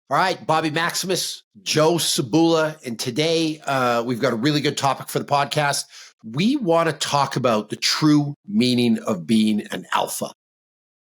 All right, Bobby Maximus, Joe Cebula, and today we've got a really good topic for the podcast. We want to talk about the true meaning of being an alpha.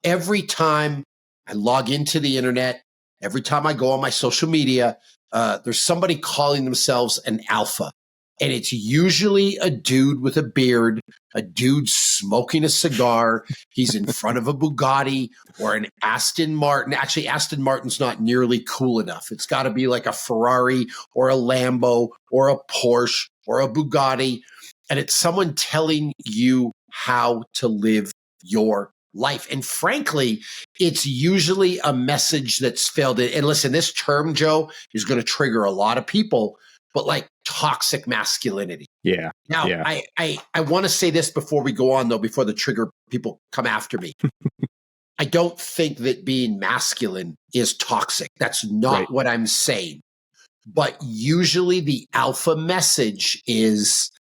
Every time I log into the internet, every time I go on my social media, there's somebody calling themselves an alpha. And it's usually a dude with a beard, a dude smoking a cigar. He's in front of a Bugatti or an Aston Martin. Actually, Aston Martin's not nearly cool enough. It's got to be like a Ferrari or a Lambo or a Porsche or a Bugatti. And it's someone telling you how to live your life. And frankly, it's usually a message that's failed. And listen, this term, Joe, is going to trigger a lot of people, but like toxic masculinity. Yeah. Now, yeah. I want to say this before we go on, though, before the trigger people come after me. I don't think that being masculine is toxic. That's not what I'm saying. But usually the alpha message is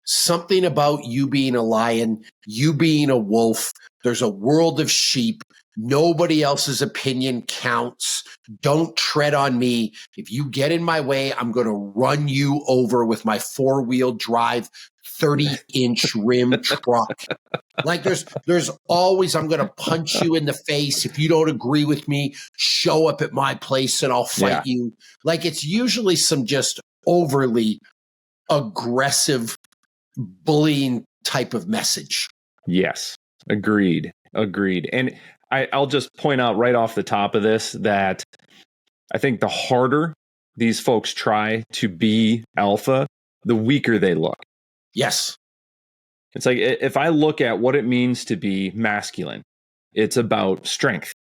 something about you being a lion, you being a wolf. There's a world of sheep. Nobody else's opinion counts. Don't tread on me. If you get in my way, I'm going to run you over with my 4-wheel drive 30-inch rim truck. Like there's always, I'm going to punch you in the face. If you don't agree with me, show up at my place and I'll fight you. Like it's usually some just overly aggressive bullying type of message. Yes. Agreed. And I'll just point out right off the top of this that I think the harder these folks try to be alpha, the weaker they look. Yes. It's like if I look at what it means to be masculine, it's about strength.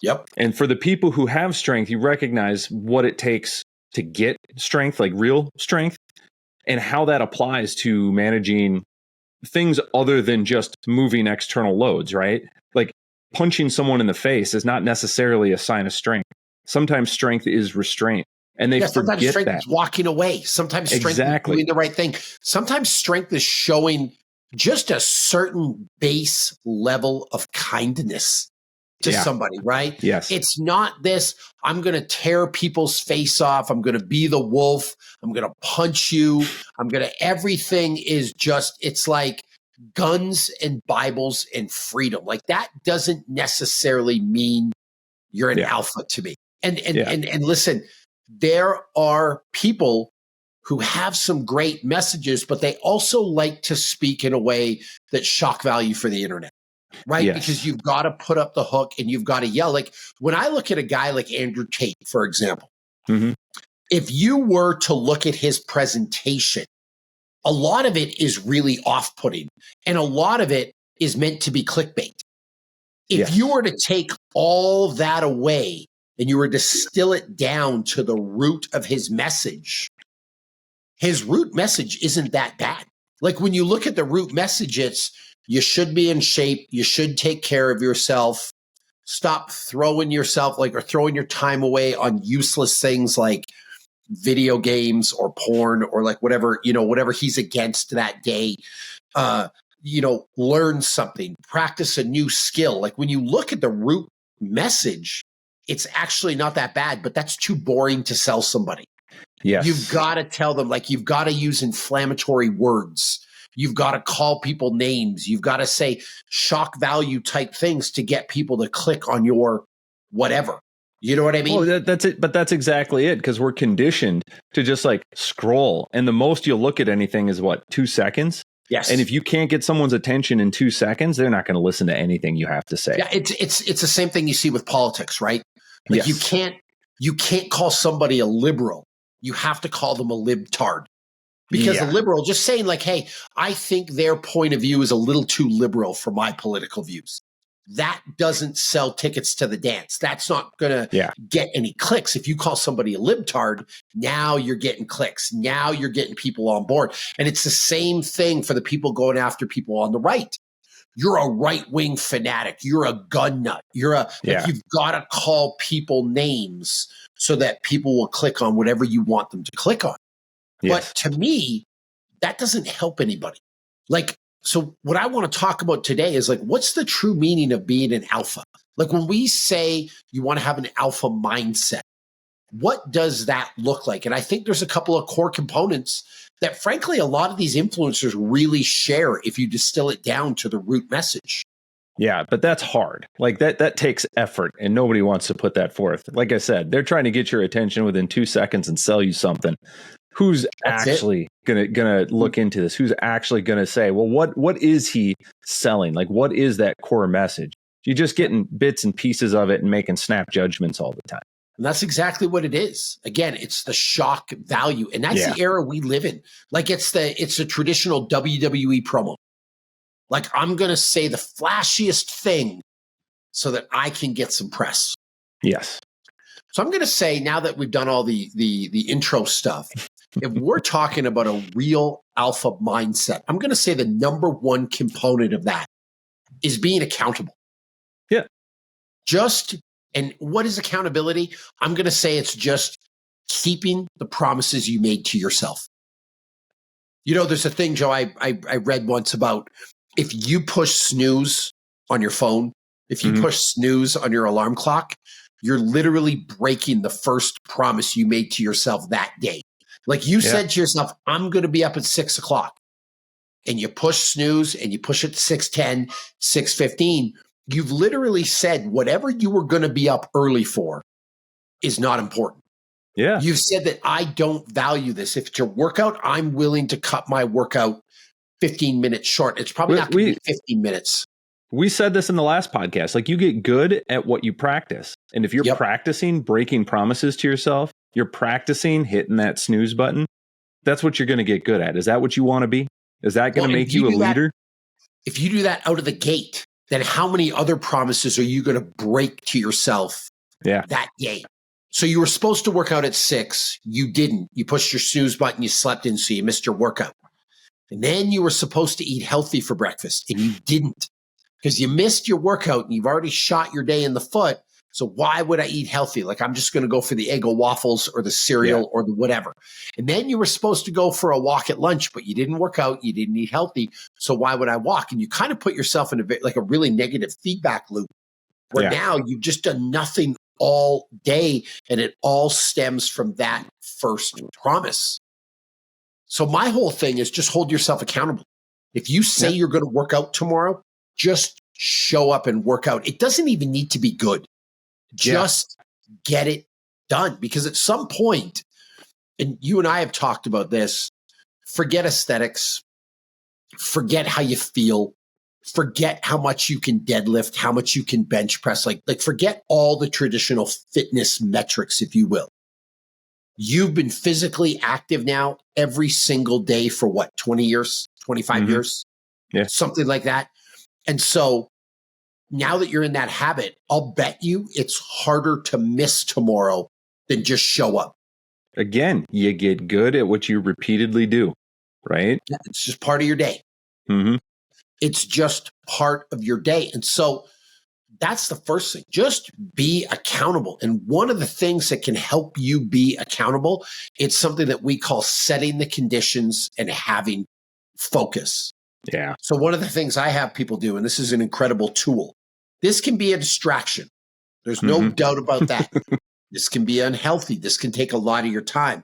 Yep. And for the people who have strength, you recognize what it takes to get strength, like real strength, and how that applies to managing things other than just moving external loads, right? Like punching someone in the face is not necessarily a sign of strength. Sometimes strength is restraint. And they sometimes forget strength that. is walking away. Sometimes strength is doing the right thing. Sometimes strength is showing just a certain base level of kindness to somebody, right? Yes. It's not this, I'm going to tear people's face off. I'm going to be the wolf. I'm going to punch you. Everything is just, it's like guns and Bibles and freedom. Like that doesn't necessarily mean you're an alpha to me. And listen, there are people who have some great messages, but they also like to speak in a way that's shock value for the internet, right? Yes. Because you've got to put up the hook and you've got to yell. Like when I look at a guy like Andrew Tate, for example, if you were to look at his presentation, a lot of it is really off-putting and a lot of it is meant to be clickbait. If you were to take all that away and you were to distill it down to the root of his message isn't that bad. Like when you look at the root message, it's you should be in shape. You should take care of yourself. Stop throwing yourself or throwing your time away on useless things like video games or porn or like whatever he's against that day. Learn something, practice a new skill. Like when you look at the root message, it's actually not that bad, but that's too boring to sell somebody. Yes. You've got to tell them, like, you've got to use inflammatory words. You've got to call people names. You've got to say shock value type things to get people to click on your whatever. You know what I mean? Well, that's it. But that's exactly it. Because we're conditioned to just like scroll. And the most you'll look at anything is 2 seconds? Yes. And if you can't get someone's attention in 2 seconds, they're not going to listen to anything you have to say. Yeah, it's the same thing you see with politics, right? Like you can't call somebody a liberal. You have to call them a libtard. Because a liberal, just saying like, hey, I think their point of view is a little too liberal for my political views. That doesn't sell tickets to the dance. That's not going to get any clicks. If you call somebody a libtard, now you're getting clicks. Now you're getting people on board. And it's the same thing for the people going after people on the right. You're a right-wing fanatic. You're a gun nut. You've got to call people names so that people will click on whatever you want them to click on. But to me, that doesn't help anybody. Like, so what I want to talk about today is like, what's the true meaning of being an alpha? Like when we say you want to have an alpha mindset, What does that look like? And I think there's a couple of core components that, frankly, a lot of these influencers really share if you distill it down to the root message. Yeah, but that's hard. Like that takes effort, and nobody wants to put that forth. Like I said, they're trying to get your attention within 2 seconds and sell you something. Who's actually gonna look into this? Who's actually gonna say, well, what is he selling? Like, what is that core message? You're just getting bits and pieces of it and making snap judgments all the time. And that's exactly what it is. Again, it's the shock value. And that's the era we live in. Like it's a traditional WWE promo. Like, I'm going to say the flashiest thing so that I can get some press. Yes. So I'm going to say, now that we've done all the intro stuff, if we're talking about a real alpha mindset, I'm going to say the number one component of that is being accountable. Yeah. And what is accountability? I'm going to say it's just keeping the promises you made to yourself. You know, there's a thing, Joe, I read once about, if you push snooze on your phone, if you push snooze on your alarm clock, you're literally breaking the first promise you made to yourself that day. Like you said to yourself, I'm going to be up at 6 o'clock. And you push snooze and you push it to 6:10, 6:15. You've literally said whatever you were going to be up early for is not important. Yeah. You've said that I don't value this. If it's your workout, I'm willing to cut my workout 15 minutes short. It's probably not going to be 15 minutes. We said this in the last podcast. Like, you get good at what you practice. And if you're practicing breaking promises to yourself, you're practicing hitting that snooze button, that's what you're going to get good at. Is that what you want to be? Is that going to make you a leader? If you do that out of the gate, then how many other promises are you going to break to yourself that day? So you were supposed to work out at 6. You didn't. You pushed your snooze button. You slept in, so you missed your workout. And then you were supposed to eat healthy for breakfast, and you didn't because you missed your workout and you've already shot your day in the foot. So why would I eat healthy? Like, I'm just going to go for the Eggo waffles or the cereal or the whatever. And then you were supposed to go for a walk at lunch, but you didn't work out. You didn't eat healthy. So why would I walk? And you kind of put yourself in a really negative feedback loop where now you've just done nothing all day, and it all stems from that first promise. So my whole thing is just hold yourself accountable. If you say you're going to work out tomorrow, just show up and work out. It doesn't even need to be good. Just get it done. Because at some point, and you and I have talked about this, forget aesthetics, forget how you feel, forget how much you can deadlift, how much you can bench press, like forget all the traditional fitness metrics, if you will. You've been physically active now every single day for what, 20 years, 25 years? Yeah. Something like that. And so now that you're in that habit, I'll bet you it's harder to miss tomorrow than just show up. Again, you get good at what you repeatedly do, right? Yeah, it's just part of your day. Mm-hmm. It's just part of your day. And so that's the first thing. Just be accountable. And one of the things that can help you be accountable, it's something that we call setting the conditions and having focus. Yeah. So one of the things I have people do, and this is an incredible tool, this can be a distraction. There's no doubt about that. This can be unhealthy. This can take a lot of your time.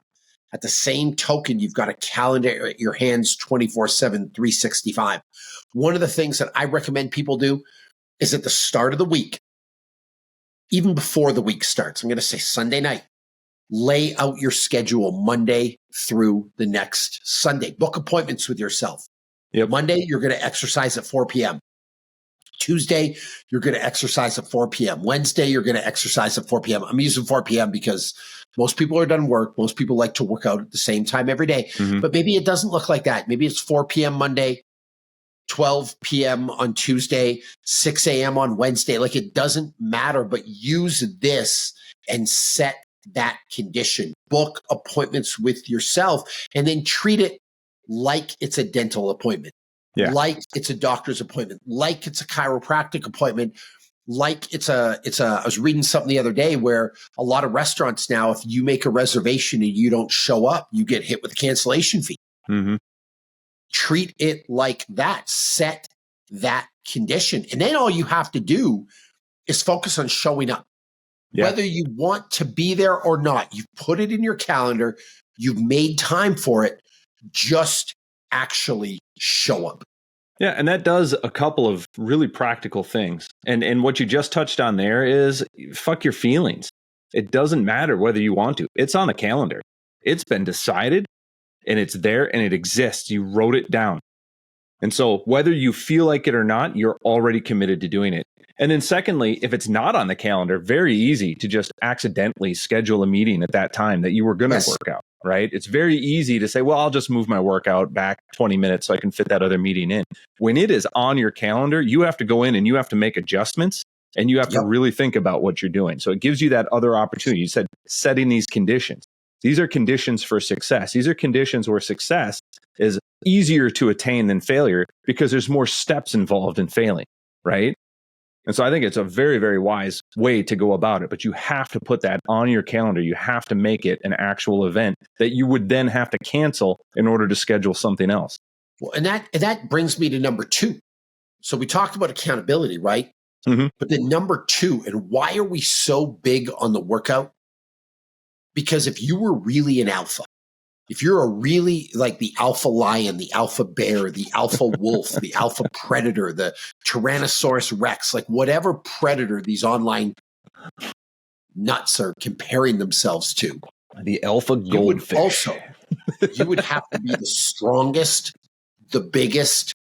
At the same token, you've got a calendar at your hands 24/7, 365. One of the things that I recommend people do is at the start of the week, even before the week starts, I'm going to say Sunday night, lay out your schedule Monday through the next Sunday. Book appointments with yourself. Yep. Monday, you're going to exercise at 4 p.m. Tuesday, you're going to exercise at 4 p.m. Wednesday, you're going to exercise at 4 p.m. I'm using 4 p.m. because most people are done work. Most people like to work out at the same time every day. But maybe it doesn't look like that. Maybe it's 4 p.m. Monday, 12 p.m. on Tuesday, 6 a.m. on Wednesday. Like, it doesn't matter, but use this and set that condition. Book appointments with yourself and then treat it like it's a dental appointment, like it's a doctor's appointment, like it's a chiropractic appointment, like I was reading something the other day where a lot of restaurants now, if you make a reservation and you don't show up, you get hit with a cancellation fee. Treat it like that. Set that condition. And then all you have to do is focus on showing up. Whether you want to be there or not, you've put it in your calendar, you've made time for it, just actually show up. Yeah, and that does a couple of really practical things. And what you just touched on there is fuck your feelings. It doesn't matter whether you want to. It's on the calendar. It's been decided and it's there and it exists. You wrote it down. And so whether you feel like it or not, you're already committed to doing it. And then secondly, if it's not on the calendar, very easy to just accidentally schedule a meeting at that time that you were going to work out, right? It's very easy to say, well, I'll just move my workout back 20 minutes so I can fit that other meeting in. When it is on your calendar, you have to go in and you have to make adjustments and you have to really think about what you're doing. So it gives you that other opportunity. You said setting these conditions. These are conditions for success. These are conditions where success is easier to attain than failure because there's more steps involved in failing, right? And so I think it's a very, very wise way to go about it. But you have to put that on your calendar. You have to make it an actual event that you would then have to cancel in order to schedule something else. Well, and that brings me to number 2. So we talked about accountability, right? Mm-hmm. But then number 2, and why are we so big on the workout? Because if you were really an alpha, if you're a really like the alpha lion, the alpha bear, the alpha wolf, the alpha predator, the Tyrannosaurus Rex, like whatever predator these online nuts are comparing themselves to, the alpha goldfish. You would have to be the strongest, the biggest,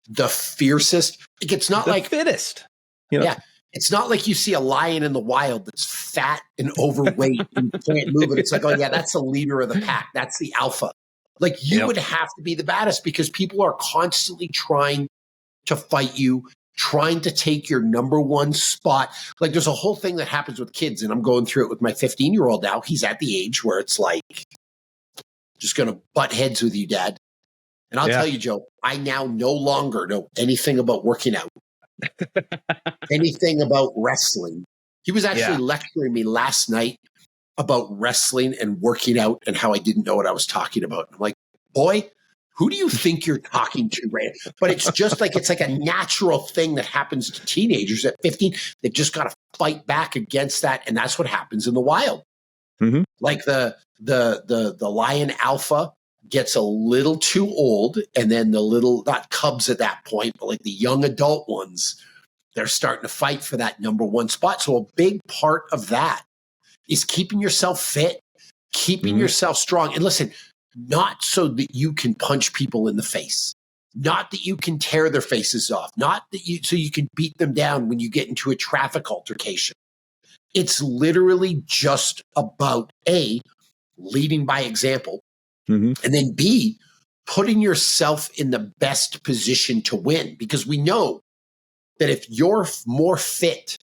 the fiercest. Like it's not the like fittest. You know? Yeah. It's not like you see a lion in the wild that's fat and overweight and can't move it. It's like, oh yeah, that's the leader of the pack. That's the alpha. Like you would have to be the baddest because people are constantly trying to fight you, trying to take your number one spot. Like there's a whole thing that happens with kids, and I'm going through it with my 15-year-old now. He's at the age where it's like, just going to butt heads with you, Dad. And I'll tell you, Joe, I now no longer know anything about working out. Anything about wrestling. He was actually lecturing me last night about wrestling and working out and how I didn't know what I was talking about. I'm like, boy, who do you think you're talking to, right? But it's just like, it's like a natural thing that happens to teenagers at 15. They've just got to fight back against that. And that's what happens in the wild. Mm-hmm. Like the lion alpha gets a little too old, and then the little, not cubs at that point, but like the young adult ones, they're starting to fight for that number one spot. So a big part of that is keeping yourself fit, keeping yourself strong. And listen, not so that you can punch people in the face, not that you can tear their faces off, not that so you can beat them down when you get into a traffic altercation. It's literally just about A, leading by example, and then B, putting yourself in the best position to win. Because we know that if you're more fit,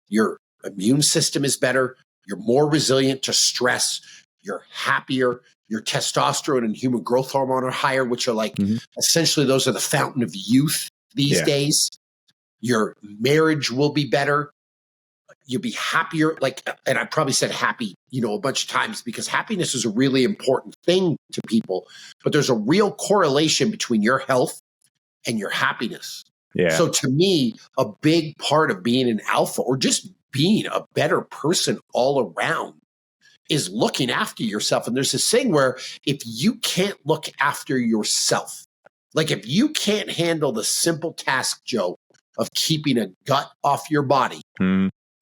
your immune system is better, you're more resilient to stress, you're happier, your testosterone and human growth hormone are higher, which are like, essentially those are the fountain of youth these days. Your marriage will be better. You'll be happier. Like, and I probably said happy, a bunch of times because happiness is a really important thing to people, but there's a real correlation between your health and your happiness. Yeah. So to me, a big part of being an alpha or just being a better person all around is looking after yourself. And there's this thing where if you can't look after yourself, like if you can't handle the simple task, Joe, of keeping a gut off your body,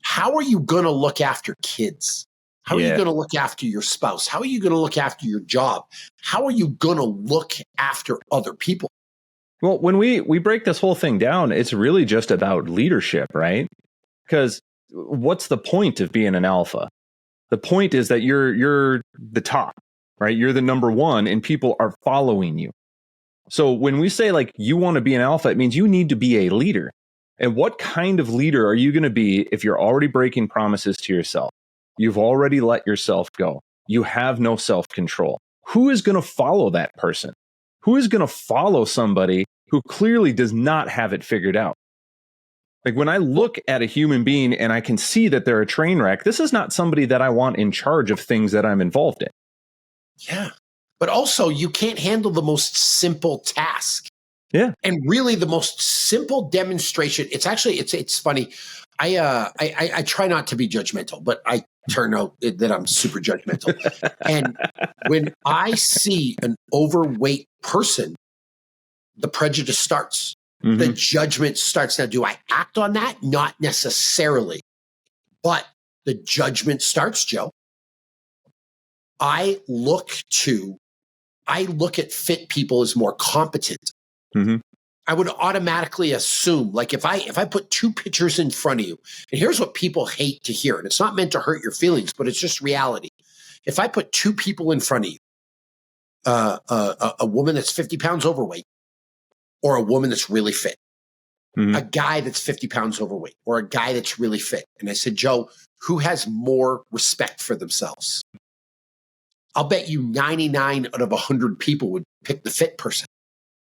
how are you going to look after kids? How are you going to look after your spouse? How are you going to look after your job? How are you going to look after other people? Well, when we break this whole thing down, it's really just about leadership, right? Because what's the point of being an alpha? The point is that you're the top, right? You're the number one and people are following you. So when we say like you want to be an alpha, it means you need to be a leader. And what kind of leader are you going to be if you're already breaking promises to yourself? You've already let yourself go. You have no self-control. Who is going to follow that person? Who is going to follow somebody who clearly does not have it figured out? Like when I look at a human being and I can see that they're a train wreck, this is not somebody that I want in charge of things that I'm involved in. Yeah. But also you can't handle the most simple task. Yeah. And really the most simple demonstration. It's actually, it's funny. I try not to be judgmental, but I turn out that I'm super judgmental. And when I see an overweight person, the prejudice starts. The judgment starts. Now, do I act on that? Not necessarily, but the judgment starts, Joe. I look at fit people as more competent. I would automatically assume, like if I put two pictures in front of you, and here's what people hate to hear, and it's not meant to hurt your feelings, but it's just reality. If I put two people in front of you, a woman that's 50 pounds overweight, or a woman that's really fit, a guy that's 50 pounds overweight, or a guy that's really fit, and I said, Joe, who has more respect for themselves? I'll bet you 99 out of 100 people would pick the fit person.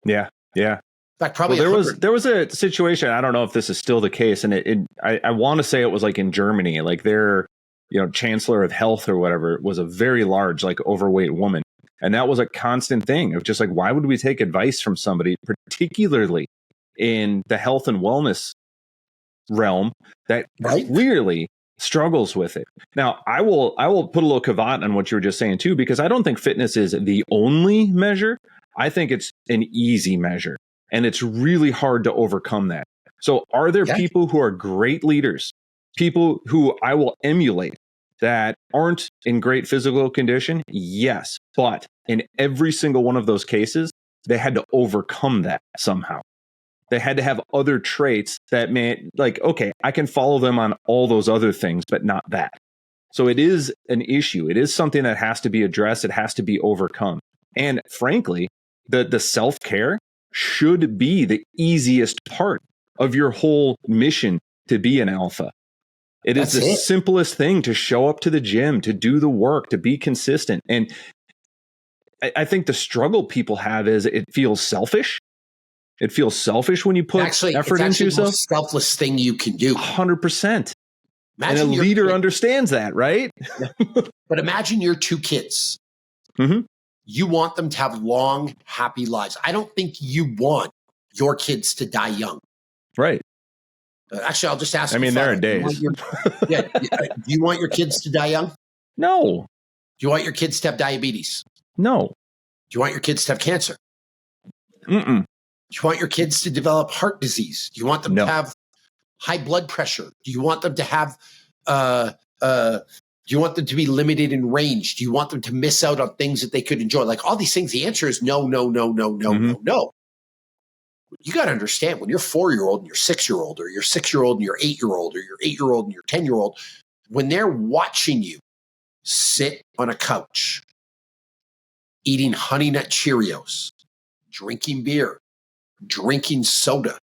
Yeah. In fact, probably there was a situation. I don't know if this is still the case, and I want to say it was like in Germany, like their chancellor of health or whatever was a very large, like overweight woman, and that was a constant thing of just like, why would we take advice from somebody, particularly in the health and wellness realm, that clearly struggles with it? Now, I will put a little caveat on what you were just saying too, because I don't think fitness is the only measure. I think it's an easy measure, and it's really hard to overcome that. So are there people who are great leaders, people who I will emulate, that aren't in great physical condition? Yes. But in every single one of those cases, they had to overcome that somehow. They had to have other traits that okay, I can follow them on all those other things, but not that. So it is an issue. It is something that has to be addressed. It has to be overcome. And frankly, the self-care should be the easiest part of your whole mission to be an alpha. That's the simplest thing, to show up to the gym, to do the work, to be consistent. And I think the struggle people have is it feels selfish. It feels selfish when you put effort into yourself. The most selfless thing you can do. 100%. And a leader understands that, right? But imagine your two kids. You want them to have long, happy lives. I don't think you want your kids to die young. Right. Actually, I'll just ask. I mean, there are days. Do you want your kids to die young? No. Do you want your kids to have diabetes? No. Do you want your kids to have cancer? Mm-mm. Do you want your kids to develop heart disease? Do you want them to have high blood pressure? Do you want them to have, do you want them to be limited in range? Do you want them to miss out on things that they could enjoy? Like all these things, the answer is no. You got to understand, when you're 4-year-old and your 6-year-old, or your 6-year-old and your 8-year-old, or your 8-year-old and your 10-year-old, when they're watching you sit on a couch, eating Honey Nut Cheerios, drinking beer, drinking soda,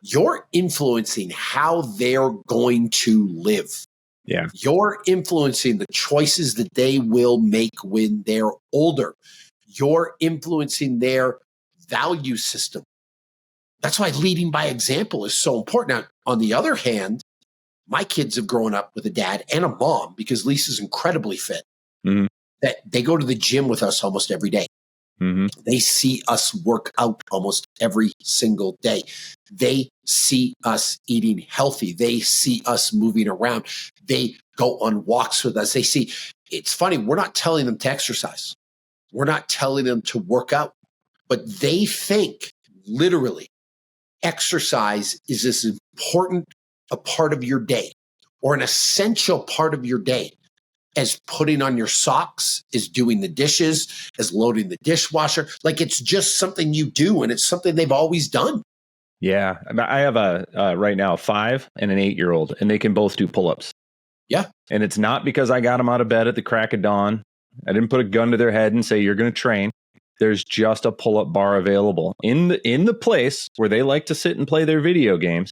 you're influencing how they're going to live. Yeah. You're influencing the choices that they will make when they're older. You're influencing their value system. That's why leading by example is so important. Now, on the other hand, my kids have grown up with a dad and a mom, because Lisa's incredibly fit, that they go to the gym with us almost every day. They see us work out almost every single day. They see us eating healthy. They see us moving around. They go on walks with us. It's funny, we're not telling them to exercise. We're not telling them to work out, but they think literally exercise is as important a part of your day, or an essential part of your day, as putting on your socks, as doing the dishes, as loading the dishwasher. Like, it's just something you do, and it's something they've always done. Yeah. I have right now a 5 and an 8-year-old, and they can both do pull-ups. Yeah. And it's not because I got them out of bed at the crack of dawn. I didn't put a gun to their head and say, you're going to train. There's just a pull-up bar available in the place where they like to sit and play their video games.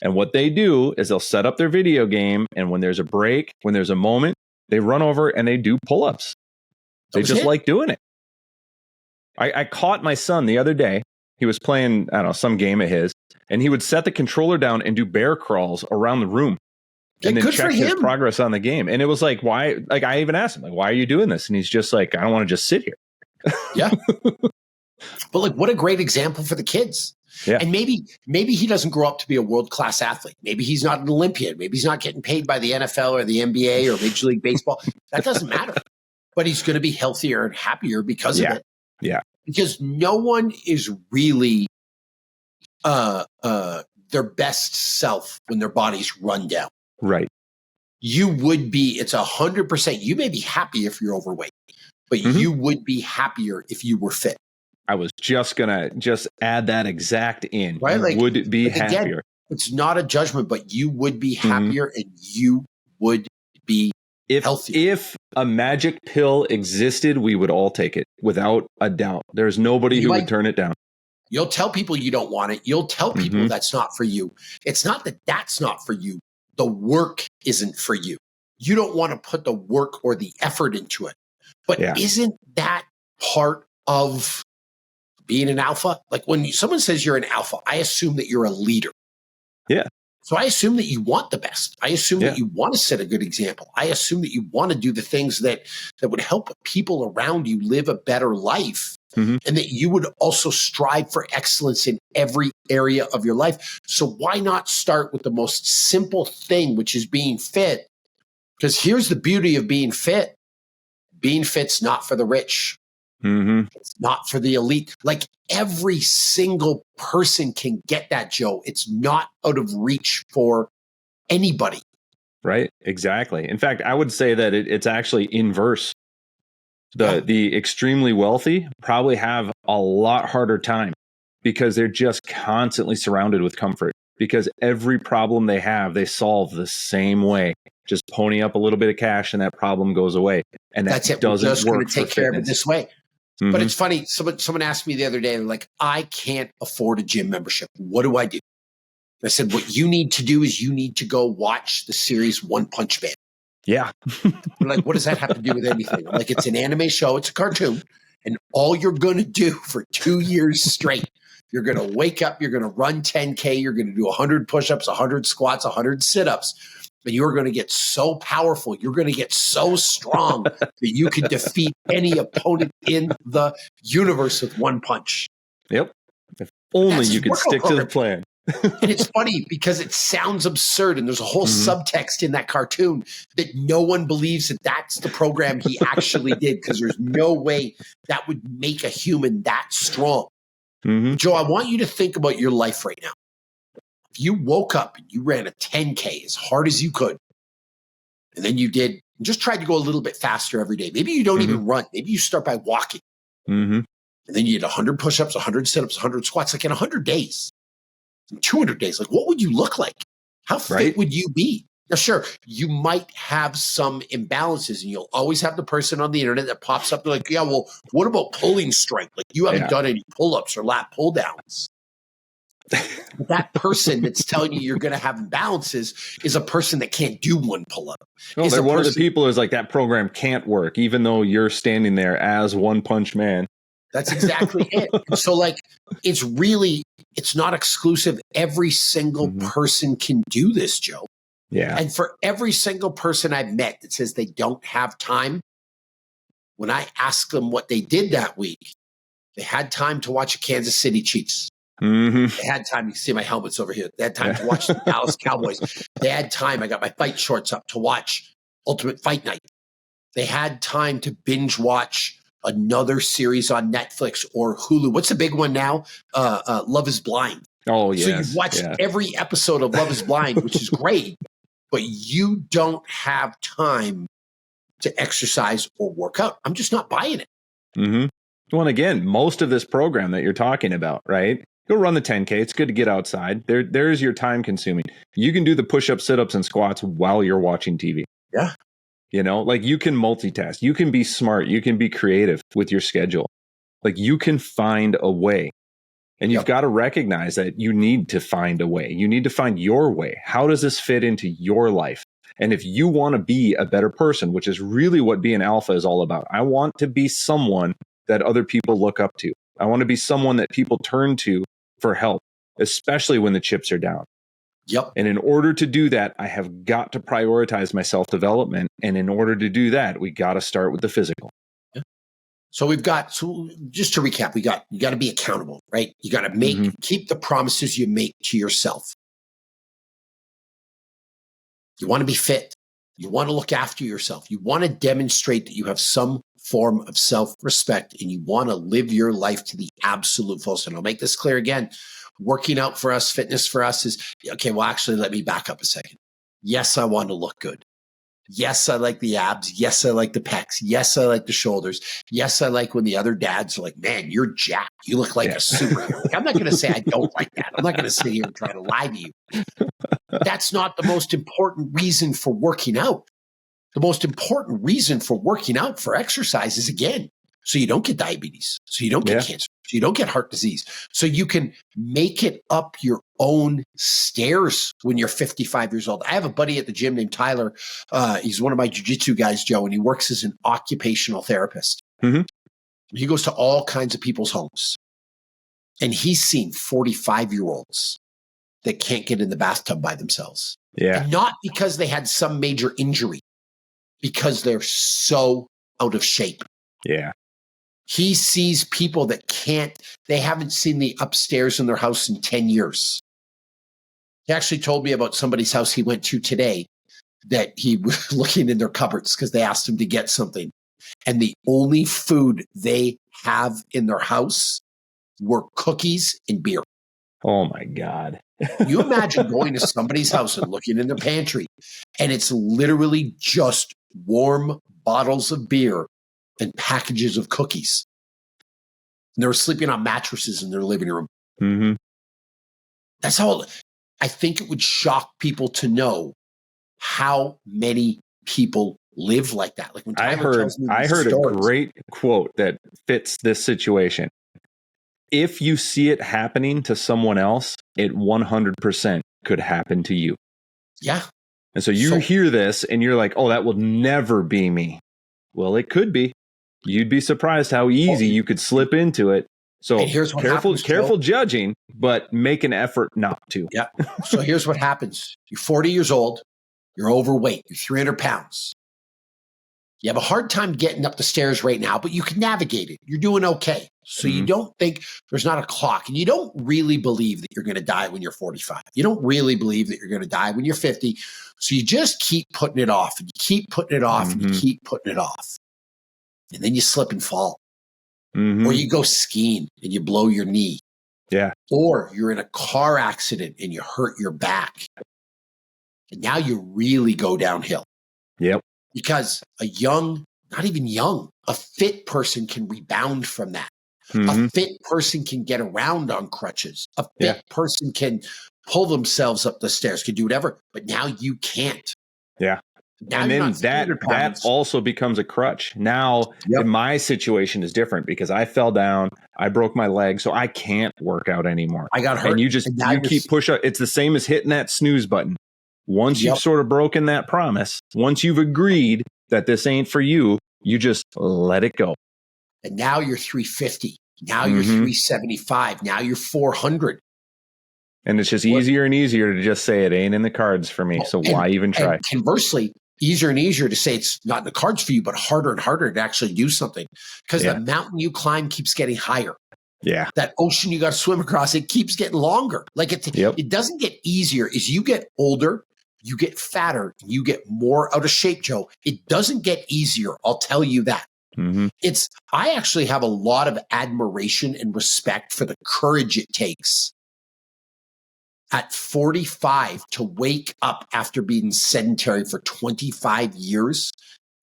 And what they do is they'll set up their video game, and when there's a break, when there's a moment, they run over and they do pull-ups. They just like doing it. I caught my son the other day. He was playing, I don't know, some game of his, and he would set the controller down and do bear crawls around the room. And then check his progress on the game. And it was like, why? Like, I even asked him, like, why are you doing this? And he's just like, I don't want to just sit here. Yeah. But like, what a great example for the kids. Yeah. And maybe he doesn't grow up to be a world-class athlete. Maybe he's not an Olympian. Maybe he's not getting paid by the NFL or the NBA or Major League Baseball. That doesn't matter. But he's going to be healthier and happier because of it. Yeah. Because no one is really their best self when their body's run down. Right. You would be, it's 100%. You may be happy if you're overweight, but you would be happier if you were fit. I was just going to add that exact in. Right? You would be happier. Again, it's not a judgment, but you would be happier and you would be healthier. If a magic pill existed, we would all take it without a doubt. There's nobody who would turn it down. You'll tell people you don't want it. You'll tell people that's not for you. It's not that that's not for you. The work isn't for you. You don't want to put the work or the effort into it. But isn't that part of being an alpha? Like when someone says you're an alpha, I assume that you're a leader. Yeah. So I assume that you want the best. I assume that you want to set a good example. I assume that you want to do the things that would help people around you live a better life. And that you would also strive for excellence in every area of your life. So why not start with the most simple thing, which is being fit? Because here's the beauty of being fit. Being fit's not for the rich. It's not for the elite. Like every single person can get that, Joe. It's not out of reach for anybody. Right. Exactly. In fact, I would say that it's actually inverse. The extremely wealthy probably have a lot harder time because they're just constantly surrounded with comfort, because every problem they have, they solve the same way. Just pony up a little bit of cash and that problem goes away. And that's it. Doesn't We're just work going to take care of it this way. But it's funny. Someone asked me the other day, like, I can't afford a gym membership. What do I do? I said, what you need to do is you need to go watch the series One Punch Man. Yeah. Like, what does that have to do with anything? Like, it's an anime show. It's a cartoon. And all you're going to do for 2 years straight, you're going to wake up, you're going to run 10K, you're going to do 100 push-ups, 100 squats, 100 sit-ups. And you're going to get so powerful. You're going to get so strong that you can defeat any opponent in the universe with one punch. Yep. If only you could stick to the plan. And it's funny because it sounds absurd, and there's a whole subtext in that cartoon that no one believes that that's the program he actually did, because there's no way that would make a human that strong. Joe, I want you to think about your life right now. If you woke up and you ran a 10K as hard as you could, and then you just tried to go a little bit faster every day. Maybe you don't even run. Maybe you start by walking. And then you did 100 push-ups, 100 sit-ups, 100 squats, like in 100 days. 200 days, like what would you look like? How fit would you be? Now, sure, you might have some imbalances, and you'll always have the person on the internet that pops up. They're like, yeah, well, what about pulling strength? Like you haven't done any pull-ups or lat pull-downs. But that person that's telling you you're going to have imbalances is a person that can't do one pull-up. Well, they're one of the people who's like, that program can't work, even though you're standing there as One Punch Man. That's exactly it. So like, it's not exclusive. Every single person can do this, Joe. Yeah. And for every single person I've met that says they don't have time, when I ask them what they did that week, they had time to watch a Kansas City Chiefs. They had time. You can see my helmets over here. They had time to watch the Dallas Cowboys. They had time. I got my fight shorts up to watch Ultimate Fight Night. They had time to binge watch another series on Netflix or Hulu. What's the big one now? Love is Blind. Oh, yes. So you've watched every episode of Love is Blind, which is great, but you don't have time to exercise or work out. I'm just not buying it. Well, and again, most of this program that you're talking about, right? Go run the 10K. It's good to get outside. There's your time consuming. You can do the push-ups, sit-ups, and squats while you're watching TV. Yeah. You know, like you can multitask, you can be smart, you can be creative with your schedule. Like you can find a way, and you've got to recognize that you need to find a way. You need to find your way. How does this fit into your life? And if you want to be a better person, which is really what being alpha is all about. I want to be someone that other people look up to. I want to be someone that people turn to for help, especially when the chips are down. Yep. And in order to do that, I have got to prioritize my self-development. And in order to do that, we got to start with the physical. Yeah. So just to recap, you got to be accountable, right? You got to keep the promises you make to yourself. You want to be fit. You want to look after yourself. You want to demonstrate that you have some form of self-respect and you want to live your life to the absolute fullest. And I'll make this clear again. Working out for us, fitness for us is, okay, well, actually, let me back up a second. Yes, I want to look good. Yes, I like the abs. Yes, I like the pecs. Yes, I like the shoulders. Yes, I like when the other dads are like, man, you're jacked. You look like a superhero. Like, I'm not going to say I don't like that. I'm not going to sit here and try to lie to you. That's not the most important reason for working out. The most important reason for working out for exercise is, again, so you don't get diabetes, so you don't get cancer, so you don't get heart disease, so you can make it up your own stairs when you're 55 years old. I have a buddy at the gym named Tyler. He's one of my jiu-jitsu guys, Joe, and he works as an occupational therapist. Mm-hmm. He goes to all kinds of people's homes, and he's seen 45-year-olds that can't get in the bathtub by themselves. Yeah. And not because they had some major injury, because they're so out of shape. Yeah. He sees people that they haven't seen the upstairs in their house in 10 years. He actually told me about somebody's house he went to today that he was looking in their cupboards because they asked him to get something. And the only food they have in their house were cookies and beer. Oh my God. You imagine going to somebody's house and looking in their pantry, and it's literally just warm bottles of beer and packages of cookies. And they were sleeping on mattresses in their living room. Mm-hmm. That's how I think it would shock people to know how many people live like that. Like when I heard a great quote that fits this situation. If you see it happening to someone else, it 100% could happen to you. Yeah. And so you hear this and you're like, oh, that will never be me. Well, it could be. You'd be surprised how easy you could slip into it. So here's what happens, careful judging, but make an effort not to. Yeah. So here's what happens. You're 40 years old. You're overweight. You're 300 pounds. You have a hard time getting up the stairs right now, but you can navigate it. You're doing okay. So you don't think there's not a clock, and you don't really believe that you're going to die when you're 45. You don't really believe that you're going to die when you're 50. So you just keep putting it off, and you keep putting it off, and you keep putting it off. And then you slip and fall. Or you go skiing and you blow your knee. Yeah. Or you're in a car accident and you hurt your back. And now you really go downhill. Yep. Because not even young, a fit person can rebound from that. A fit person can get around on crutches. A fit person can pull themselves up the stairs, can do whatever. But now you can't. Yeah. Now and then that also becomes a crutch. Now, in my situation is different because I fell down, I broke my leg, so I can't work out anymore. I got hurt. And you keep pushing. It's the same as hitting that snooze button. Once you've sort of broken that promise, once you've agreed that this ain't for you, you just let it go. And now you're 350. Now you're 375. Now you're 400. And it's just easier and easier to just say it ain't in the cards for me. So why even try? And conversely, easier and easier to say it's not in the cards for you, but harder and harder to actually do something because the mountain you climb keeps getting higher. Yeah. That ocean you got to swim across, it keeps getting longer. Like it doesn't get easier. As you get older, you get fatter, you get more out of shape, Joe. It doesn't get easier. I'll tell you that. I actually have a lot of admiration and respect for the courage it takes at 45 to wake up after being sedentary for 25 years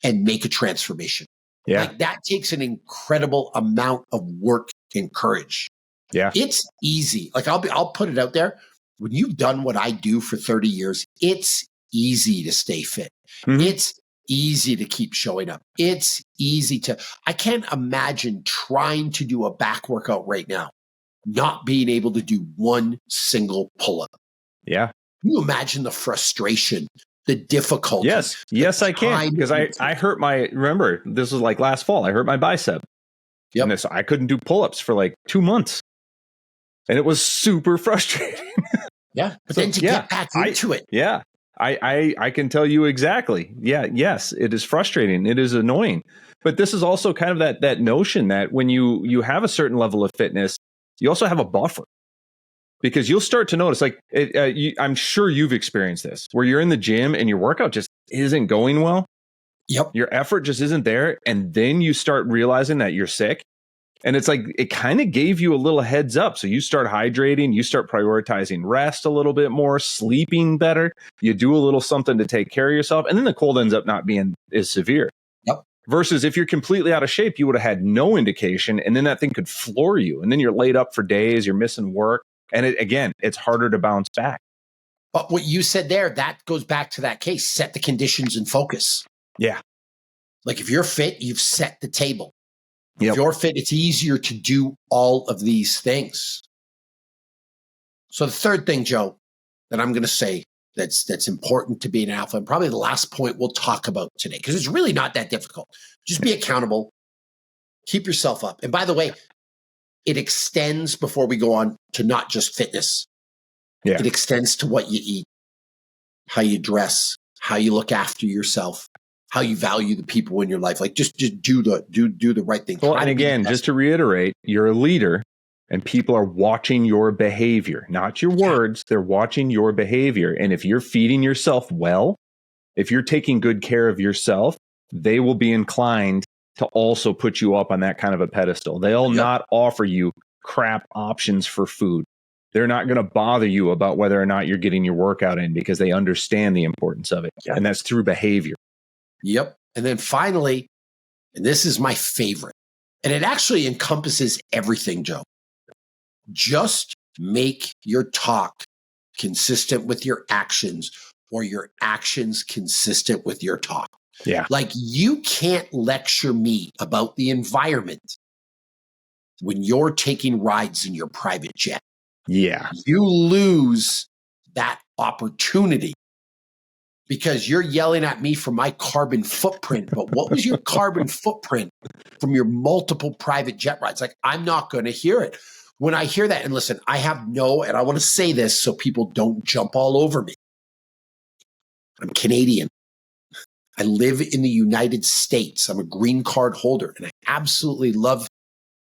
and make a transformation. Yeah. Like that takes an incredible amount of work and courage. Yeah. It's easy. Like I'll put it out there. When you've done what I do for 30 years, it's easy to stay fit. It's easy to keep showing up. It's easy I can't imagine trying to do a back workout right now, not being able to do one single pull-up. Yeah. Can you imagine the frustration, the difficulty? Yes, I can. Because I hurt remember, this was like last fall, I hurt my bicep. Yep. And I couldn't do pull-ups for like 2 months. And it was super frustrating. Yeah. But then to get back into it. Yeah. I can tell you exactly. Yeah. Yes. It is frustrating. It is annoying. But this is also kind of that notion that when you have a certain level of fitness, you also have a buffer. Because you'll start to notice, like, I'm sure you've experienced this, where you're in the gym and your workout just isn't going well. Yep. Your effort just isn't there. And then you start realizing that you're sick. And it's like, it kind of gave you a little heads up. So you start hydrating, you start prioritizing rest a little bit more, sleeping better. You do a little something to take care of yourself. And then the cold ends up not being as severe. Yep. Versus if you're completely out of shape, you would have had no indication. And then that thing could floor you. And then you're laid up for days, you're missing work. And again, it's harder to bounce back. But what you said there, that goes back to that case, set the conditions and focus. Yeah. Like if you're fit, you've set the table. Yep. If you're fit, it's easier to do all of these things. So the third thing, Joe, that I'm going to say that's important to be an alpha, and probably the last point we'll talk about today, because it's really not that difficult. Just be accountable. Keep yourself up. And by the way, it extends, before we go on, to not just fitness. Yeah. It extends to what you eat, how you dress, how you look after yourself, how you value the people in your life. Like just do the right thing. Well, and again, just to reiterate, you're a leader and people are watching your behavior, not your words. They're watching your behavior. And if you're feeding yourself well, if you're taking good care of yourself, they will be inclined to also put you up on that kind of a pedestal. They'll not offer you crap options for food. They're not going to bother you about whether or not you're getting your workout in because they understand the importance of it. Yeah. And that's through behavior. Yep. And then finally, and this is my favorite, and it actually encompasses everything, Joe. Just make your talk consistent with your actions, or your actions consistent with your talk. Yeah. Like you can't lecture me about the environment when you're taking rides in your private jet. Yeah. You lose that opportunity because you're yelling at me for my carbon footprint. But what was your carbon footprint from your multiple private jet rides? Like, I'm not going to hear it. When I hear that, and listen, I want to say this so people don't jump all over me. I'm Canadian. I live in the United States. I'm a green card holder, and I absolutely love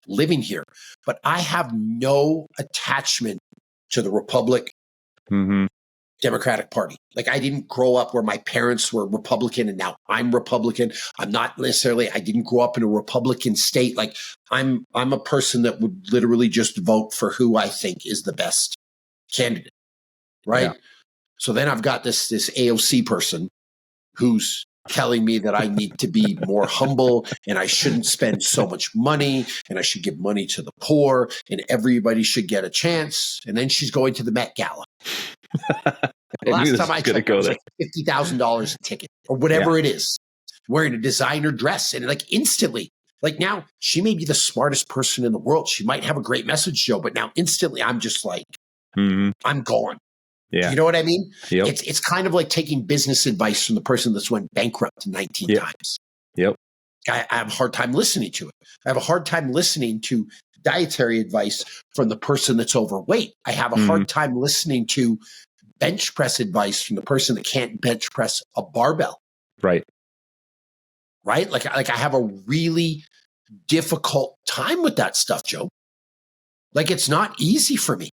living here. But I have no attachment to the Democratic Party. Like I didn't grow up where my parents were Republican and now I'm Republican. I'm not necessarily, I didn't grow up in a Republican state. Like I'm a person that would literally just vote for who I think is the best candidate. Right. Yeah. So then I've got this AOC person who's telling me that I need to be more humble and I shouldn't spend so much money and I should give money to the poor and everybody should get a chance. And then she's going to the Met Gala. Last time I checked, it was like $50,000 a ticket or whatever it is, wearing a designer dress. And like instantly, like now she may be the smartest person in the world. She might have a great message, Joe, but now instantly I'm just like, I'm gone. Yeah. You know what I mean? Yep. It's kind of like taking business advice from the person that's went bankrupt 19 times. Yep. I have a hard time listening to it. I have a hard time listening to dietary advice from the person that's overweight. I have a hard time listening to bench press advice from the person that can't bench press a barbell. Right. Right? Like I have a really difficult time with that stuff, Joe. Like it's not easy for me.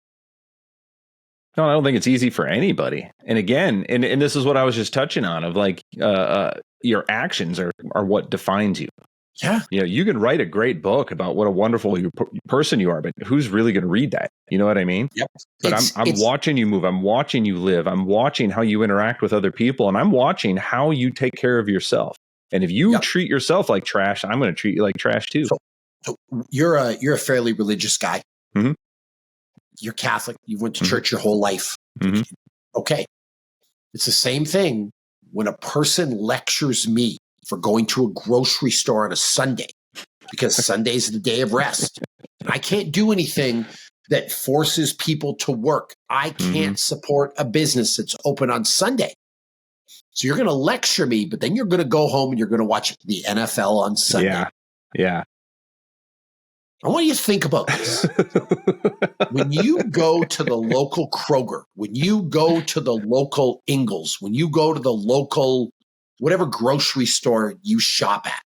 No, I don't think it's easy for anybody. And again, and this is what I was just touching on of like your actions are what defines you. Yeah. You know, you can write a great book about what a wonderful person you are, but who's really going to read that? You know what I mean? Yep. But I'm watching you move. I'm watching you live. I'm watching how you interact with other people. And I'm watching how you take care of yourself. And if you treat yourself like trash, I'm going to treat you like trash too. So you're a fairly religious guy. Mm-hmm. You're Catholic. You went to church your whole life. Mm-hmm. Okay. It's the same thing when a person lectures me for going to a grocery store on a Sunday because Sunday is the day of rest. And I can't do anything that forces people to work. I can't support a business that's open on Sunday. So you're going to lecture me, but then you're going to go home and you're going to watch the NFL on Sunday. Yeah. Yeah. I want you to think about this. When you go to the local Kroger, when you go to the local Ingles, when you go to the local, whatever grocery store you shop at,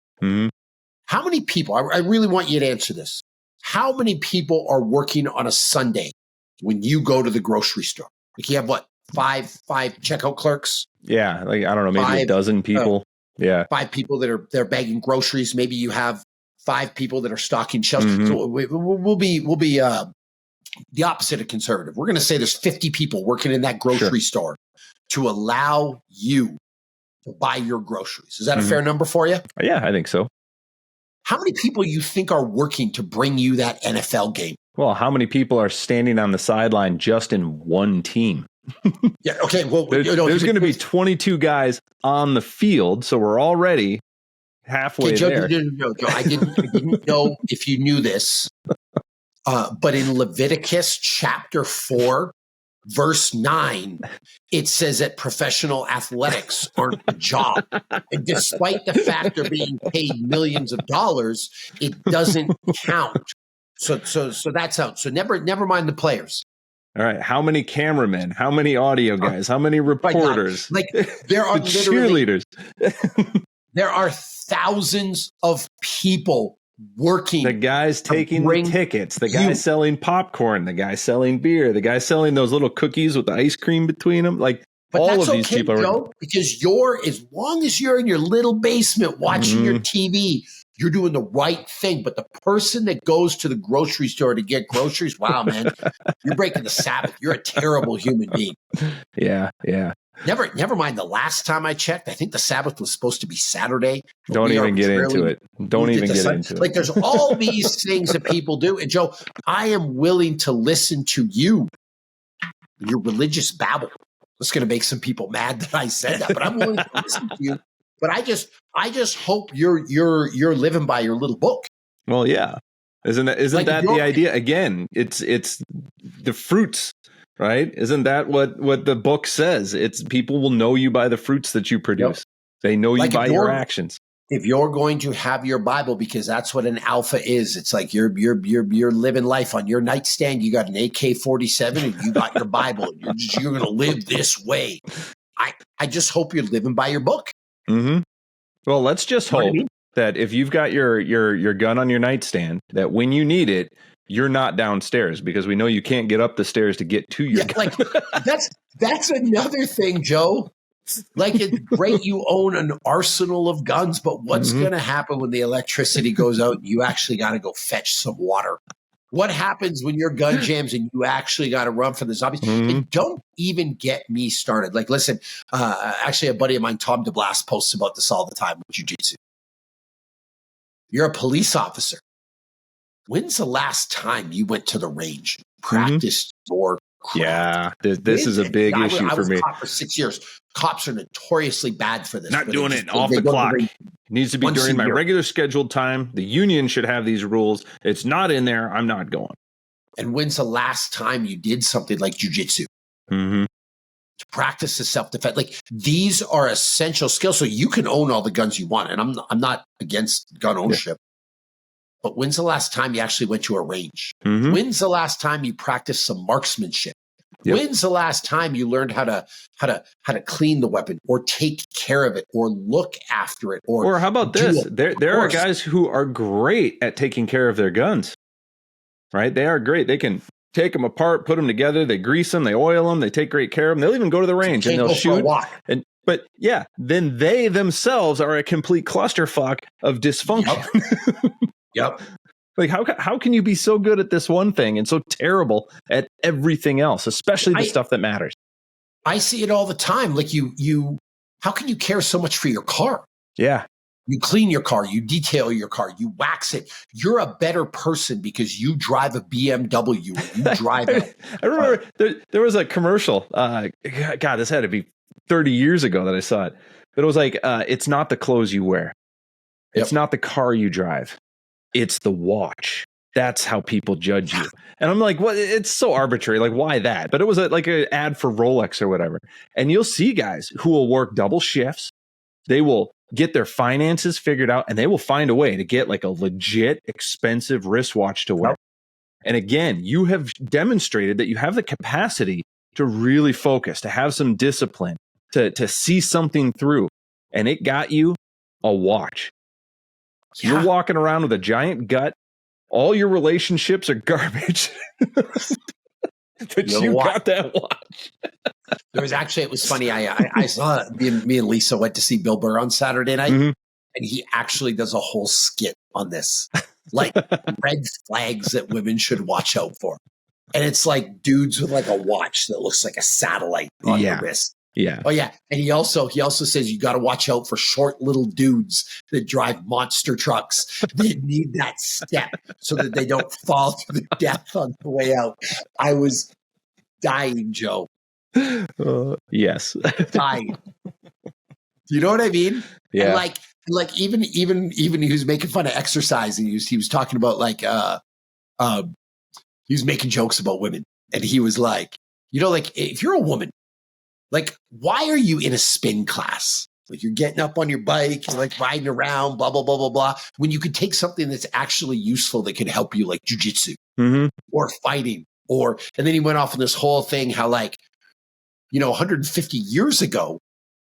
How many people, I really want you to answer this. How many people are working on a Sunday when you go to the grocery store? Like you have what, five checkout clerks? Yeah, like I don't know, maybe a dozen people. Yeah, 5 people they're bagging groceries. Maybe you have 5 people that are stocking shelves. So we'll be the opposite of conservative. We're going to say there's 50 people working in that grocery store to allow you to buy your groceries. Is that a fair number for you? Yeah, I think so. How many people you think are working to bring you that NFL game? Well, how many people are standing on the sideline just in one team? Yeah. Okay. Well, there's going to be 22 guys on the field, so we're already halfway there. Joe, I didn't know if you knew this, but in Leviticus chapter 4, verse 9, it says that professional athletics aren't a job, and despite the fact they're being paid millions of dollars, it doesn't count. So that's out. So never mind the players. All right. How many cameramen? How many audio guys? How many reporters? Like there are cheerleaders. There are thousands of people working. The guys taking the tickets, the guy selling popcorn, the guy selling beer, the guy selling those little cookies with the ice cream between them. Like all of these people are, Joe, because as long as you're in your little basement watching your TV, you're doing the right thing. But the person that goes to the grocery store to get groceries, wow, man, you're breaking the Sabbath. You're a terrible human being. Yeah, yeah. Never mind. The last time I checked, I think the Sabbath was supposed to be Saturday. Don't even get into it. Don't even get into it. Like there's all these things that people do. And Joe, I am willing to listen to you, your religious babble. It's going to make some people mad that I said that, but I'm willing to listen to you. But I just hope you're living by your little book. Well, yeah. Isn't that the idea? Again, it's the fruits. Right? Isn't that what the book says? It's people will know you by the fruits that you produce. Yep. They know you by your actions. If you're going to have your Bible, because that's what an alpha is, it's like you're living life on your nightstand. You got an AK-47 and you got your Bible. You're going to live this way. I just hope you're living by your book. Mm-hmm. Well, let's just hope that if you've got your gun on your nightstand, that when you need it, you're not downstairs, because we know you can't get up the stairs to get to your gun. Like that's another thing, Joe. Like it's great you own an arsenal of guns, but what's going to happen when the electricity goes out and you actually got to go fetch some water? What happens when your gun jams and you actually got to run for the zombies? And don't even get me started. Like, listen, actually a buddy of mine, Tom DeBlas, posts about this all the time with jiu-jitsu. You're a police officer. When's the last time you went to the range, practiced your craft? Yeah, this is a big issue for me. I was a cop for 6 years. Cops are notoriously bad for this. Not doing it off the clock. It needs to be during my regular scheduled time. The union should have these rules. It's not in there. I'm not going. And when's the last time you did something like jujitsu? To practice the self-defense. Like these are essential skills. So you can own all the guns you want. And I'm not against gun ownership. Yeah. But when's the last time you actually went to a range? When's the last time you practiced some marksmanship? Yep. When's the last time you learned how to clean the weapon or take care of it or look after it? Or how about this? There are guys who are great at taking care of their guns, right? They are great. They can take them apart, put them together. They grease them, they oil them, they take great care of them. They'll even go to the range and they'll shoot. But yeah, then they themselves are a complete clusterfuck of dysfunction. Yep. Like how can you be so good at this one thing and so terrible at everything else, especially the stuff that matters? I see it all the time. Like you how can you care so much for your car? Yeah. You clean your car, you detail your car, you wax it. You're a better person because you drive a BMW and you drive it. I remember there was a commercial. God, this had to be 30 years ago that I saw it. But it was like, it's not the clothes you wear. It's not the car you drive. It's the watch. That's how people judge you. And I'm like, well, it's so arbitrary. Like, why that? But it was like an ad for Rolex or whatever. And you'll see guys who will work double shifts. They will get their finances figured out and they will find a way to get like a legit expensive wristwatch to wear. And again, you have demonstrated that you have the capacity to really focus, to have some discipline, to see something through. And it got you a watch. Yeah. You're walking around with a giant gut. All your relationships are garbage. But you got that watch. There was actually, it was funny. I saw me and Lisa went to see Bill Burr on Saturday night, and he actually does a whole skit on this, like red flags that women should watch out for. And it's like dudes with like a watch that looks like a satellite on the wrist. Yeah. Oh yeah. And he also says you got to watch out for short little dudes that drive monster trucks that need that step so that they don't fall to their death on the way out. I was dying, Joe. Yes. Dying. You know what I mean? Yeah. And like even he was making fun of exercise, and he was talking about like he was making jokes about women, and he was like, you know, like if you're a woman, like, why are you in a spin class? Like you're getting up on your bike and like riding around, blah, blah, blah, blah, blah, when you could take something that's actually useful that could help you, like jujitsu or fighting and then he went off on this whole thing, how like, you know, 150 years ago,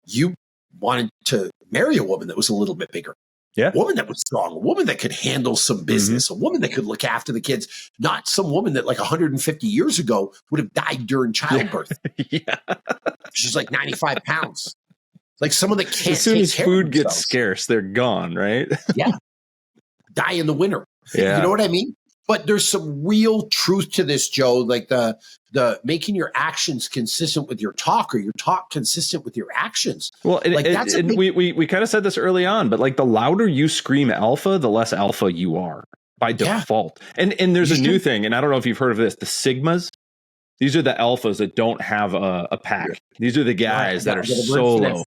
you wanted to marry a woman that was a little bit bigger. Yeah. A woman that was strong, a woman that could handle some business, a woman that could look after the kids, not some woman that like 150 years ago would have died during childbirth. Yeah. She's like 95 pounds. Like someone that can't. As soon as food gets scarce, they're gone, right? Yeah. Die in the winter. Yeah. You know what I mean? But there's some real truth to this, Joe. Like the making your actions consistent with your talk, or your talk consistent with your actions. Well, we kind of said this early on, but like the louder you scream alpha, the less alpha you are by default. And there's a new thing, and I don't know if you've heard of this, the Sigmas. These are the alphas that don't have a pack. These are the guys that are solo.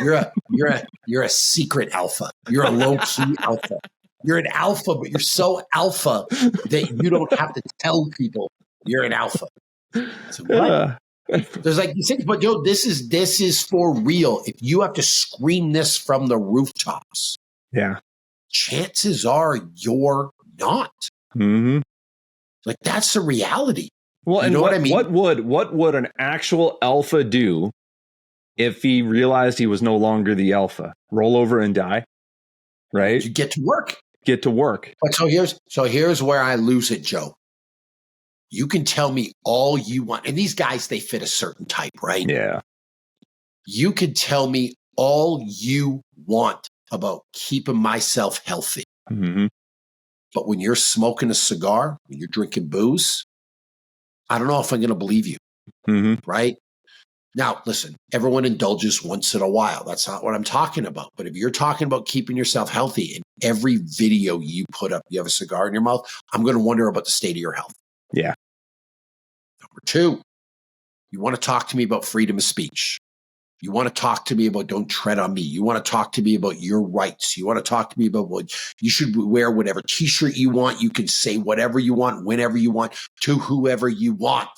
You're a secret alpha. You're a low key alpha. You're an alpha, but you're so alpha that you don't have to tell people you're an alpha. So what? There's like these things, but Joe, this is for real. If you have to scream this from the rooftops, chances are you're not. Like that's the reality. Well, you and know what I mean? What would an actual alpha do if he realized he was no longer the alpha? Roll over and die, right? You get to work. But so here's where I lose it, Joe. You can tell me all you want, and these guys, they fit a certain type, right? Yeah. You can tell me all you want about keeping myself healthy, but when you're smoking a cigar, when you're drinking booze, I don't know if I'm going to believe you, right? Now, listen, everyone indulges once in a while. That's not what I'm talking about. But if you're talking about keeping yourself healthy, in every video you put up, you have a cigar in your mouth, I'm going to wonder about the state of your health. Yeah. Number two, you want to talk to me about freedom of speech. You want to talk to me about don't tread on me. You want to talk to me about your rights. You want to talk to me about what you should wear, whatever t-shirt you want. You can say whatever you want, whenever you want, to whoever you want.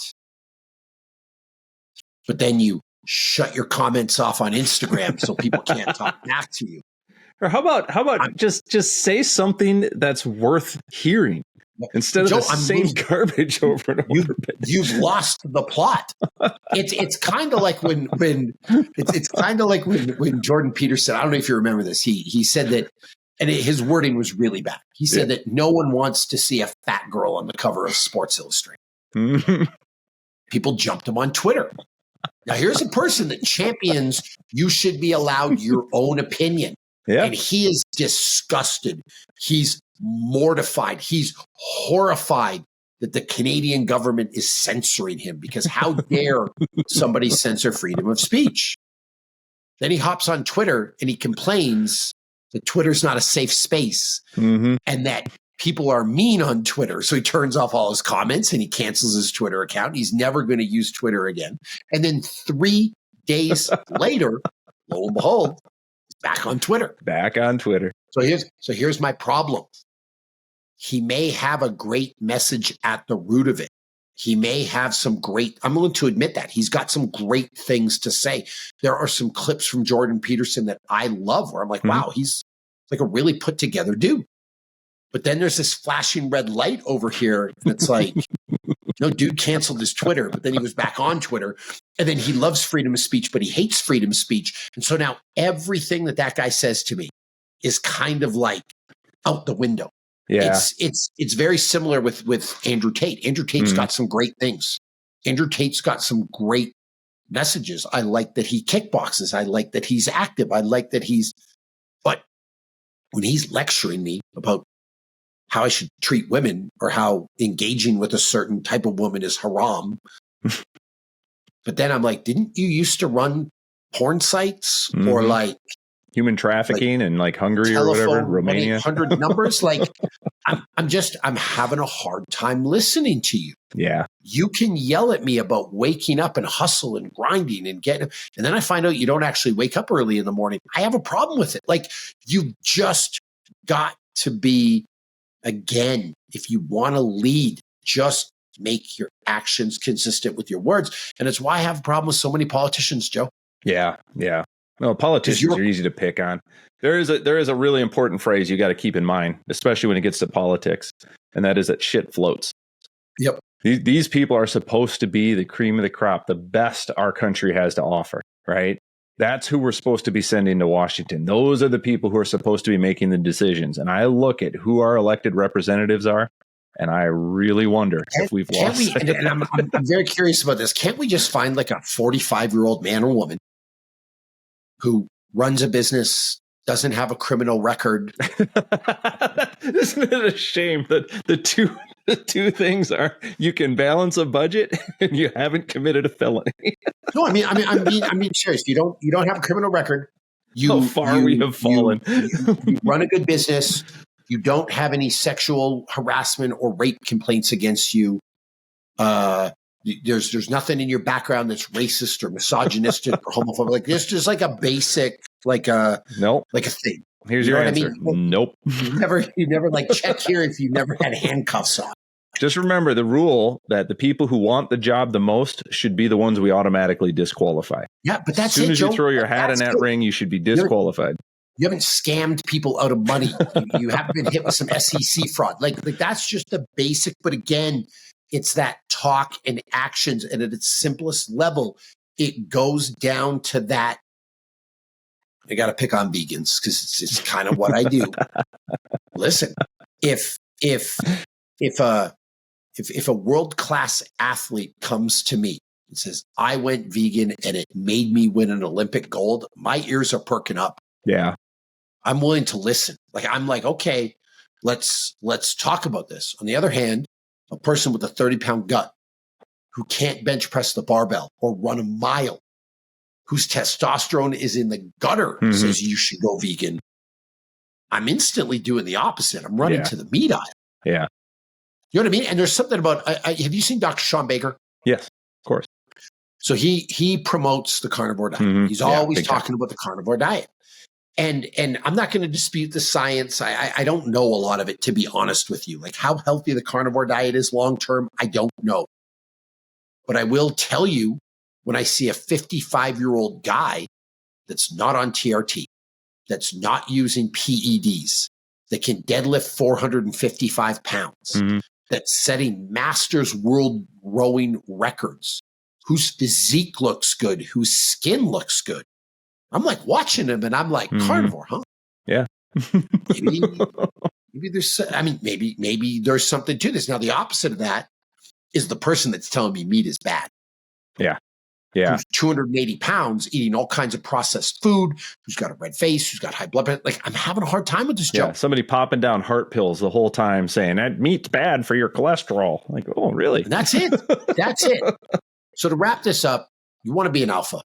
But then you shut your comments off on Instagram so people can't talk back to you. Or how about just say something that's worth hearing instead of the same garbage over and over. You've lost the plot. It's kind of like when Jordan Peterson. I don't know if you remember this. He said that, and his wording was really bad. He said that no one wants to see a fat girl on the cover of Sports Illustrated. People jumped him on Twitter. Now, here's a person that champions you should be allowed your own opinion. Yeah. And he is disgusted. He's mortified. He's horrified that the Canadian government is censoring him, because how dare somebody censor freedom of speech? Then he hops on Twitter and he complains that Twitter's not a safe space and that people are mean on Twitter. So he turns off all his comments and he cancels his Twitter account. He's never going to use Twitter again. And then 3 days later, lo and behold, he's back on Twitter. So here's my problem. He may have a great message at the root of it. He may have some great, I'm willing to admit that. He's got some great things to say. There are some clips from Jordan Peterson that I love where I'm like, wow, he's like a really put together dude. But then there's this flashing red light over here. And it's like, dude canceled his Twitter, but then he was back on Twitter. And then he loves freedom of speech, but he hates freedom of speech. And so now everything that guy says to me is kind of like out the window. Yeah. It's very similar with Andrew Tate. Andrew Tate's got some great things. Andrew Tate's got some great messages. I like that he kickboxes. I like that he's active. I like that but when he's lecturing me about how I should treat women or how engaging with a certain type of woman is haram. But then I'm like, didn't you used to run porn sites or like human trafficking and like Hungary or whatever, Romania? 100 numbers. Like I'm having a hard time listening to you. Yeah. You can yell at me about waking up and hustle and grinding and getting, and then I find out you don't actually wake up early in the morning. I have a problem with it. Like, you've just got to be, again, if you want to lead, just make your actions consistent with your words. And it's why I have a problem with so many politicians, Joe. Yeah. Yeah. Well, politicians are easy to pick on. There is a really important phrase you got to keep in mind, especially when it gets to politics, and that is that shit floats. Yep. These people are supposed to be the cream of the crop, the best our country has to offer, right? That's who we're supposed to be sending to Washington. Those are the people who are supposed to be making the decisions. And I look at who our elected representatives are, and I really wonder if we've lost. And I'm very curious about this. Can't we just find like a 45-year-old man or woman who runs a business, doesn't have a criminal record? Isn't it a shame that the two things are you can balance a budget and you haven't committed a felony? No, I'm being serious. You don't have a criminal record. How far we have fallen. You run a good business. You don't have any sexual harassment or rape complaints against you. There's nothing in your background that's racist or misogynistic or homophobic. Like, this is like a basic, like a thing. Here's your answer. Nope. You never like check here if you never had handcuffs on. Just remember the rule that the people who want the job the most should be the ones we automatically disqualify. Yeah, but that's as soon as you Joe, throw your hat in that ring, you should be disqualified. You haven't scammed people out of money. You haven't been hit with some SEC fraud. Like that's just the basic. But again, it's that talk and actions, and at its simplest level, it goes down to that. I got to pick on vegans because it's kind of what I do. Listen, if a world-class athlete comes to me and says, I went vegan and it made me win an Olympic gold, my ears are perking up. Yeah. I'm willing to listen. Like, I'm like, okay, let's talk about this. On the other hand, a person with a 30-pound gut who can't bench press the barbell or run a mile, whose testosterone is in the gutter, says you should go vegan. I'm instantly doing the opposite. I'm running to the meat aisle. Yeah. You know what I mean? And there's something about, have you seen Dr. Sean Baker? Yes, of course. So he promotes the carnivore diet. He's always talking about the carnivore diet. And I'm not going to dispute the science. I don't know a lot of it, to be honest with you. Like, how healthy the carnivore diet is long-term, I don't know. But I will tell you, when I see a 55-year-old guy that's not on TRT, that's not using PEDs, that can deadlift 455 pounds, that's setting Masters World rowing records, whose physique looks good, whose skin looks good. I'm like watching him and I'm like, carnivore, huh? Yeah. maybe there's something to this. Now, the opposite of that is the person that's telling me meat is bad. Yeah. Yeah. Who's 280 pounds, eating all kinds of processed food, who's got a red face, who's got high blood pressure. Like, I'm having a hard time with this, Joe. Yeah, somebody popping down heart pills the whole time saying that meat's bad for your cholesterol. Like, oh, really? And that's it. That's it. So to wrap this up, you want to be an alpha.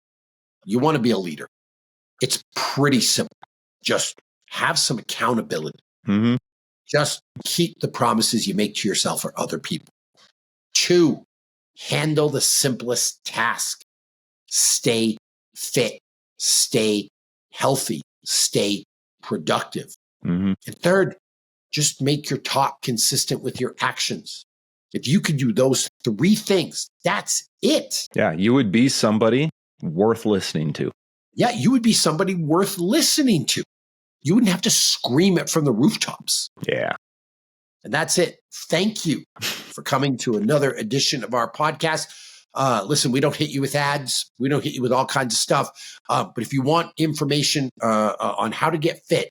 You want to be a leader. It's pretty simple. Just have some accountability. Just keep the promises you make to yourself or other people. 2, handle the simplest task. Stay fit, stay healthy, stay productive. And 3rd, just make your talk consistent with your actions. If you could do those 3 things, that's it. Yeah, you would be somebody worth listening to. Yeah, you would be somebody worth listening to. You wouldn't have to scream it from the rooftops. Yeah. And that's it. Thank you for coming to another edition of our podcast. Listen, we don't hit you with ads. We don't hit you with all kinds of stuff. But if you want information on how to get fit,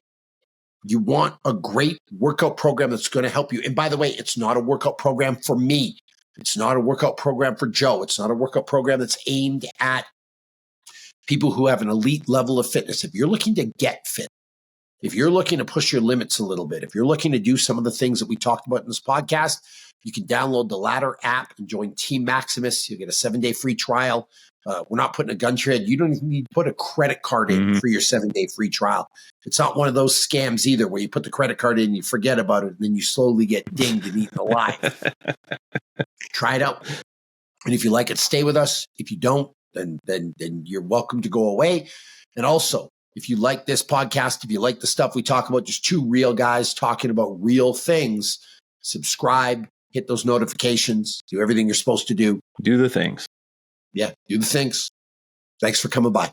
You want a great workout program that's going to help you. And by the way, it's not a workout program for me. It's not a workout program for Joe. It's not a workout program that's aimed at people who have an elite level of fitness. If you're looking to get fit, if you're looking to push your limits a little bit, if you're looking to do some of the things that we talked about in this podcast, you can download the Ladder app and join Team Maximus. You'll get a 7-day free trial. We're not putting a gun to your head. You don't even need to put a credit card in for your 7-day free trial. It's not one of those scams either where you put the credit card in, you forget about it, and then you slowly get dinged and eaten alive. Try it out. And if you like it, stay with us. If you don't, then you're welcome to go away. And also, if you like this podcast, if you like the stuff we talk about, just two real guys talking about real things, subscribe, hit those notifications, do everything you're supposed to do. Do the things. Yeah, do the things. Thanks for coming by.